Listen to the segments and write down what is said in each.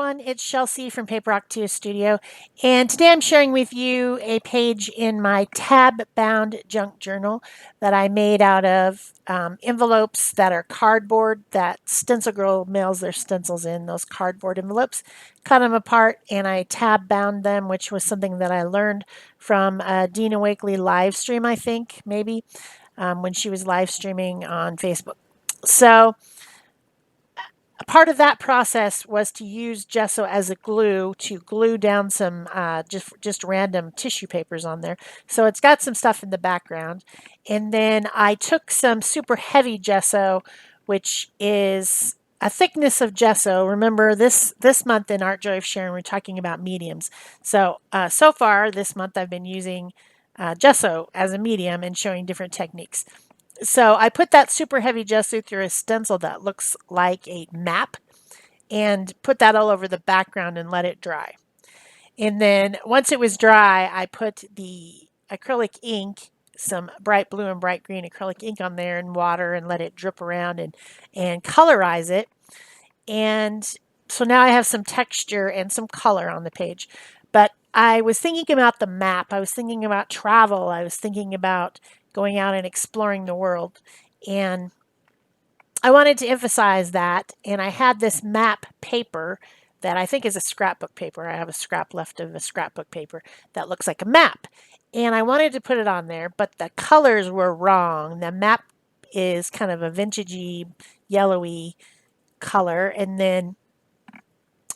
everyone, it's Shel C from PaperOcotilloStudio, and today I'm sharing with you a page in my tab-bound junk journal that I made out of envelopes that are cardboard that Stencil Girl mails their stencils in, those cardboard envelopes. Cut them apart and I tab-bound them, which was something that I learned from a Dina Wakley live stream, I think, maybe, when she was live streaming on Facebook. So part of that process was to use gesso as a glue to glue down some just random tissue papers on there. So it's got some stuff in the background. And then I took some super heavy gesso, which is a thickness of gesso. Remember, this month in Art Joy of Sharing, we're talking about mediums. So so far this month I've been using gesso as a medium and showing different techniques. So I put that super heavy gesso through a stencil that looks like a map and put that all over the background and let it dry. And then once it was dry, I put the acrylic ink, some bright blue and bright green acrylic ink on there and water and let it drip around and colorize it. And so now I have some texture and some color on the page. But I was thinking about the map. I was thinking about travel. I was thinking about going out and exploring the world. And I wanted to emphasize that. And I had this map paper that I think is a scrapbook paper. I have a scrap left of a scrapbook paper that looks like a map. And I wanted to put it on there, but the colors were wrong. The map is kind of a vintagey, yellowy color. And then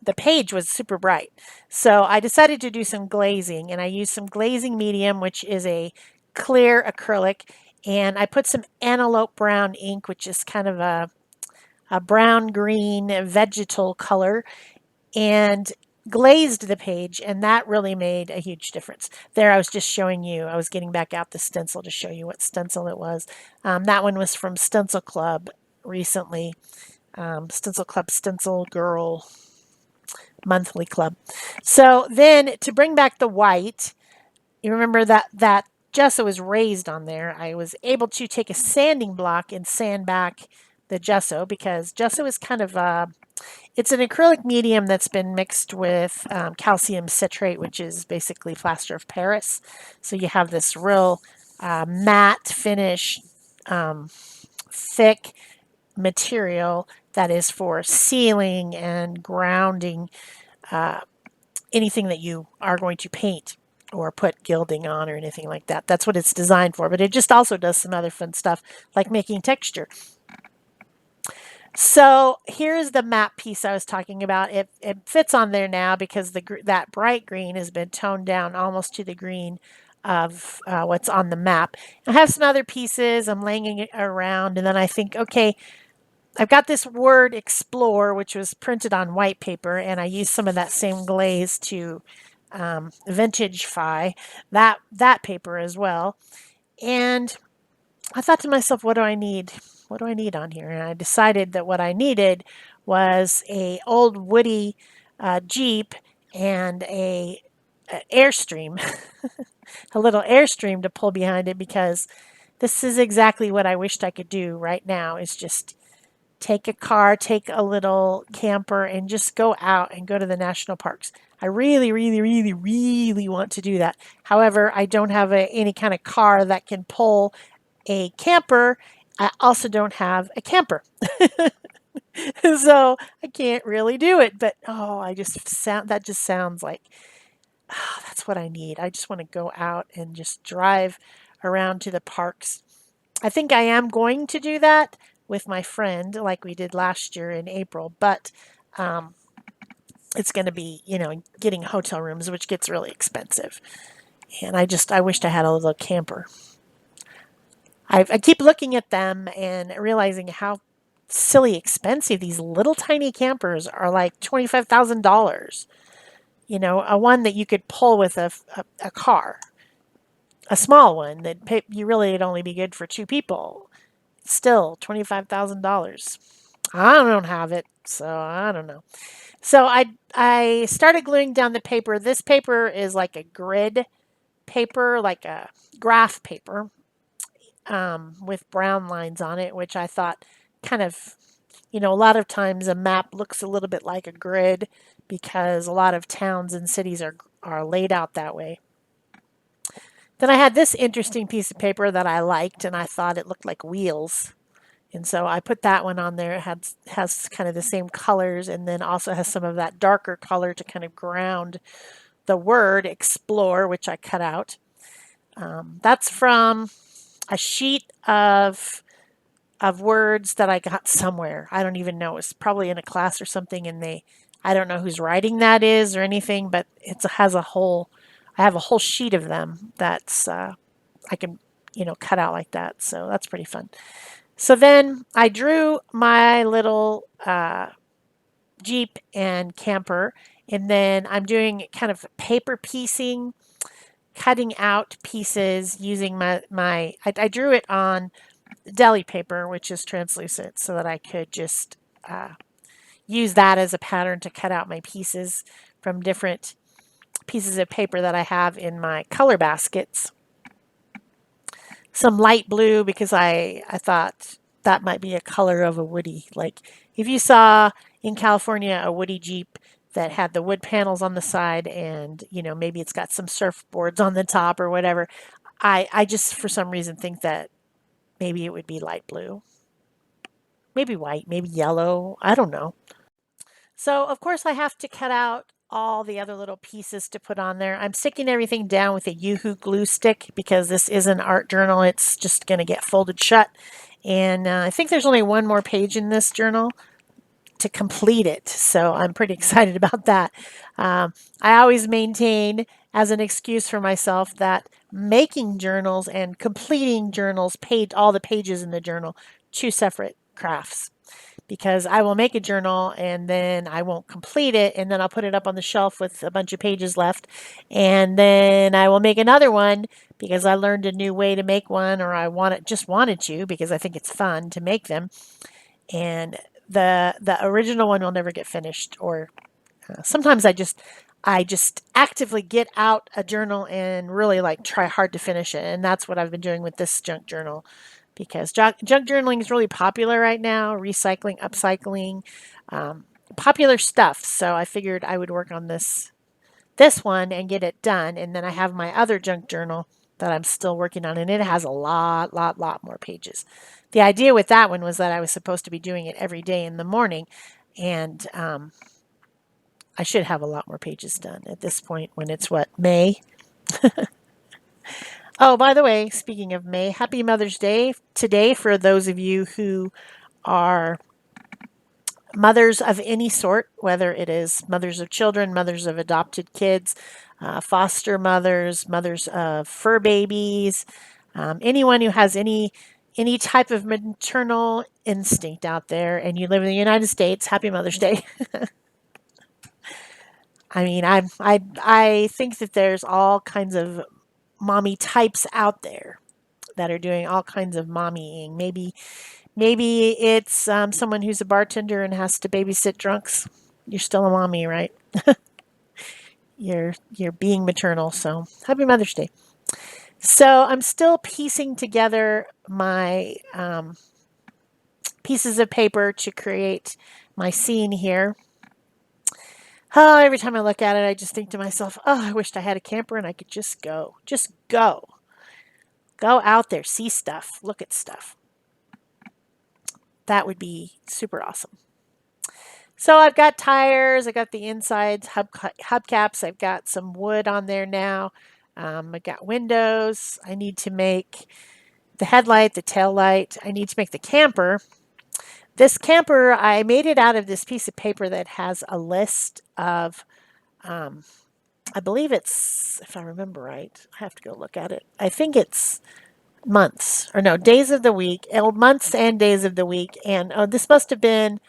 the page was super bright. So I decided to do some glazing, and I used some glazing medium, which is a clear acrylic, and I put some antelope brown ink, which is kind of a brown green vegetal color, and glazed the page, and that really made a huge difference. There I was just showing you, I was getting back out the stencil to show you what stencil it was. That one was from Stencil Club recently. Stencil Club, Stencil Girl monthly club. So then to bring back the white, you remember that gesso was raised on there. I was able to take a sanding block and sand back the gesso because gesso is kind of it's an acrylic medium that's been mixed with calcium citrate, which is basically plaster of Paris. So you have this real matte finish, thick material that is for sealing and grounding anything that you are going to paint or put gilding on or anything like that. That's what it's designed for, but it just also does some other fun stuff like making texture. So here's the map piece I was talking about. It fits on there now because that bright green has been toned down almost to the green of what's on the map. I have some other pieces. I'm laying it around, and then I think, okay, I've got this word explore, which was printed on white paper, and I used some of that same glaze to vintagify that paper as well. And I thought to myself, what do I need? What do I need on here? And I decided that what I needed was a old woody Jeep and a Airstream, a little Airstream to pull behind it because this is exactly what I wished I could do right now is just take a car, take a little camper, and just go out and go to the national parks. I really, really, really, really want to do that. However, I don't have any kind of car that can pull a camper. I also don't have a camper. So I can't really do it. But oh, that just sounds like that's what I need. I just want to go out and just drive around to the parks. I think I am going to do that with my friend like we did last year in April, but it's going to be, getting hotel rooms, which gets really expensive. And I wished I had a little camper. I keep looking at them and realizing how silly expensive these little tiny campers are, like $25,000. A one that you could pull with a car, a small one that you really would only be good for two people. Still $25,000. I don't have it, so I don't know. So I started gluing down the paper. This paper is like a grid paper, like a graph paper, with brown lines on it, which I thought kind of You know, a lot of times a map looks a little bit like a grid because a lot of towns and cities are laid out that way. Then I had this interesting piece of paper that I liked, and I thought it looked like wheels. And so I put that one on there. It has kind of the same colors, and then also has some of that darker color to kind of ground the word explore, which I cut out. That's from a sheet of words that I got somewhere. I don't even know. It's probably in a class or something, and I don't know whose writing that is or anything, but it has a whole. I have a whole sheet of them that's I can cut out like that. So that's pretty fun. So then I drew my little Jeep and camper, and then I'm doing kind of paper piecing, cutting out pieces using I drew it on deli paper, which is translucent, so that I could just use that as a pattern to cut out my pieces from different pieces of paper that I have in my color baskets. Some light blue because I thought that might be a color of a Woody. Like if you saw in California a Woody Jeep that had the wood panels on the side and maybe it's got some surfboards on the top or whatever, I just for some reason think that maybe it would be light blue. Maybe white, maybe yellow. I don't know. So, of course, I have to cut out all the other little pieces to put on there. I'm sticking everything down with a Yoo-hoo glue stick because this is an art journal. It's just going to get folded shut. And I think there's only one more page in this journal to complete it. So I'm pretty excited about that. I always maintain as an excuse for myself that making journals and completing journals, all the pages in the journal, two separate crafts, because I will make a journal and then I won't complete it, and then I'll put it up on the shelf with a bunch of pages left, and then I will make another one because I learned a new way to make one, or I wanted to because I think it's fun to make them, and the original one will never get finished. Or sometimes I just actively get out a journal and really like try hard to finish it, and that's what I've been doing with this junk journal, because junk journaling is really popular right now. Recycling, upcycling, popular stuff. So I figured I would work on this one and get it done, and then I have my other junk journal that I'm still working on, and it has a lot more pages. The idea with that one was that I was supposed to be doing it every day in the morning, and I should have a lot more pages done at this point when it's what, May? Oh, by the way, speaking of May, happy Mother's Day today for those of you who are mothers of any sort, whether it is mothers of children, mothers of adopted kids, foster mothers, mothers of fur babies, anyone who has any type of maternal instinct out there, and you live in the United States. Happy Mother's Day. I mean, I think that there's all kinds of mommy types out there that are doing all kinds of mommying. Maybe it's someone who's a bartender and has to babysit drunks. You're still a mommy, right? You're being maternal. So happy Mother's Day. So I'm still piecing together my pieces of paper to create my scene here. Oh, every time I look at it, I just think to myself, oh, I wished I had a camper and I could just go. Just go. Go out there, see stuff, look at stuff. That would be super awesome. So I've got tires, I got the insides, hubcaps, I've got some wood on there now. I've got windows. I need to make the headlight, the tail light. I need to make the camper. This camper, I made it out of this piece of paper that has a list of, I believe it's, if I remember right, I have to go look at it. I think it's months, or no, days of the week, months and days of the week. And this must have been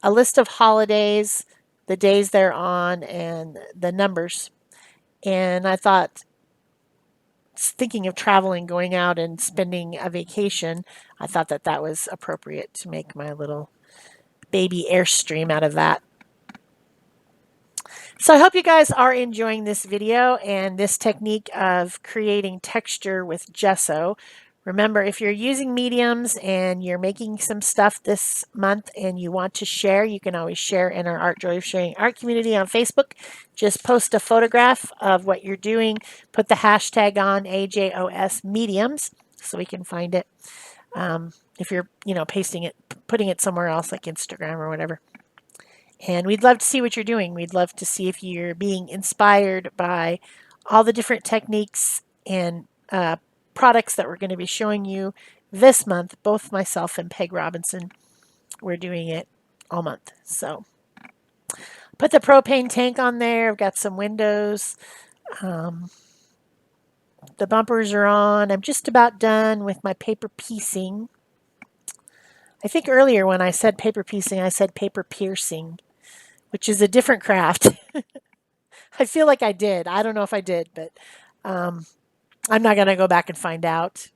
a list of holidays, the days they're on, and the numbers. And I thought, thinking of traveling, going out and spending a vacation, I thought that that was appropriate to make my little baby Airstream out of that. So I hope you guys are enjoying this video and this technique of creating texture with gesso. Remember, if you're using mediums and you're making some stuff this month and you want to share, you can always share in our Art Joy of Sharing Art community on Facebook. Just post a photograph of what you're doing. Put the hashtag on AJOS Mediums so we can find it. If you're, pasting it, putting it somewhere else like Instagram or whatever. And we'd love to see what you're doing. We'd love to see if you're being inspired by all the different techniques and products that we're going to be showing you this month. Both myself and Peg Robinson, we're doing it all month. So put the propane tank on there. I've got some windows. The bumpers are on. I'm just about done with my paper piecing. I think earlier when I said paper piecing, I said paper piercing, which is a different craft. I feel like I did. I don't know if I did, but I'm not going to go back and find out.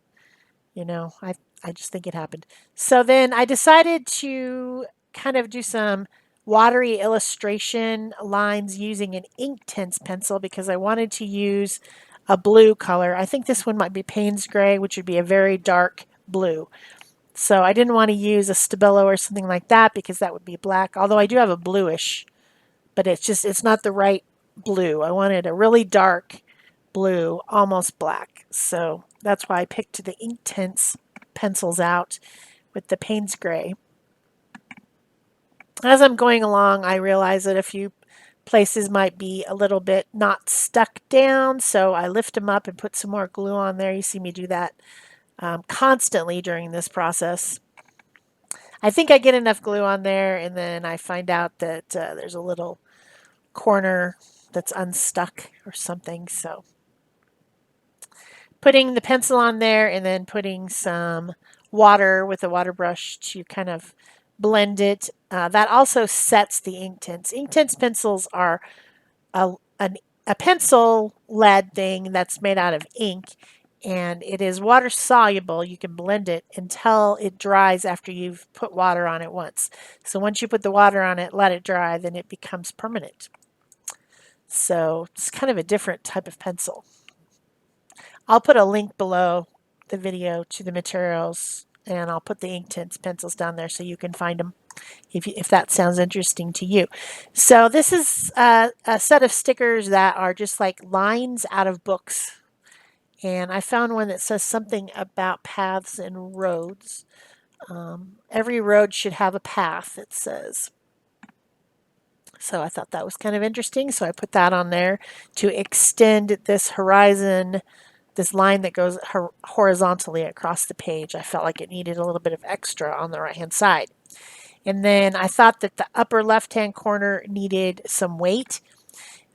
I just think it happened. So then I decided to kind of do some watery illustration lines using an Inktense pencil because I wanted to use a blue color. I think this one might be Payne's Gray, which would be a very dark blue. So I didn't want to use a Stabilo or something like that because that would be black, although I do have a bluish, but it's not the right blue. I wanted a really dark blue, almost black. So that's why I picked the Inktense pencils out with the Payne's Gray. As I'm going along, I realize that a few places might be a little bit not stuck down, so I lift them up and put some more glue on there. You see me do that constantly during this process. I think I get enough glue on there, and then I find out that there's a little corner that's unstuck or something. So putting the pencil on there and then putting some water with a water brush to kind of blend it. That also sets the Inktense. Inktense pencils are a pencil lead thing that's made out of ink, and it is water soluble. You can blend it until it dries after you've put water on it once. So once you put the water on it, let it dry, then it becomes permanent. So it's kind of a different type of pencil. I'll put a link below the video to the materials, and I'll put the Inktense pencils down there so you can find them if that sounds interesting to you. So this is a set of stickers that are just like lines out of books. And I found one that says something about paths and roads. Every road should have a path, it says. So I thought that was kind of interesting. So I put that on there to extend this horizon, this line that goes horizontally across the page. I felt like it needed a little bit of extra on the right-hand side. And then I thought that the upper left-hand corner needed some weight.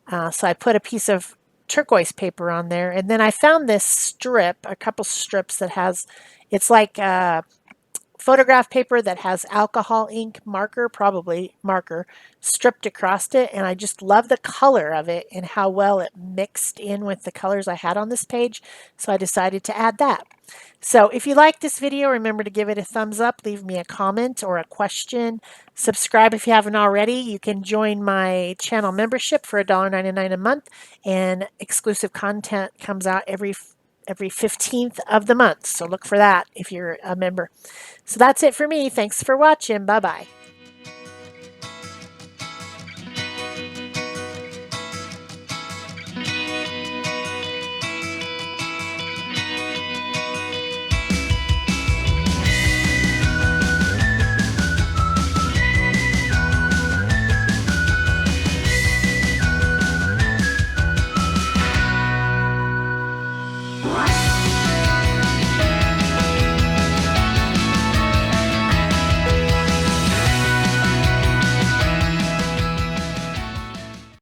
So I put a piece of turquoise paper on there. And then I found this strip, a couple strips that has, it's like photograph paper that has alcohol ink marker, probably marker, stripped across it. And I just love the color of it and how well it mixed in with the colors I had on this page. So I decided to add that. So if you like this video, remember to give it a thumbs up, leave me a comment or a question. Subscribe if you haven't already. You can join my channel membership for $1.99 a month, and exclusive content comes out every 15th of the month. So look for that if you're a member. So that's it for me. Thanks for watching. Bye-bye.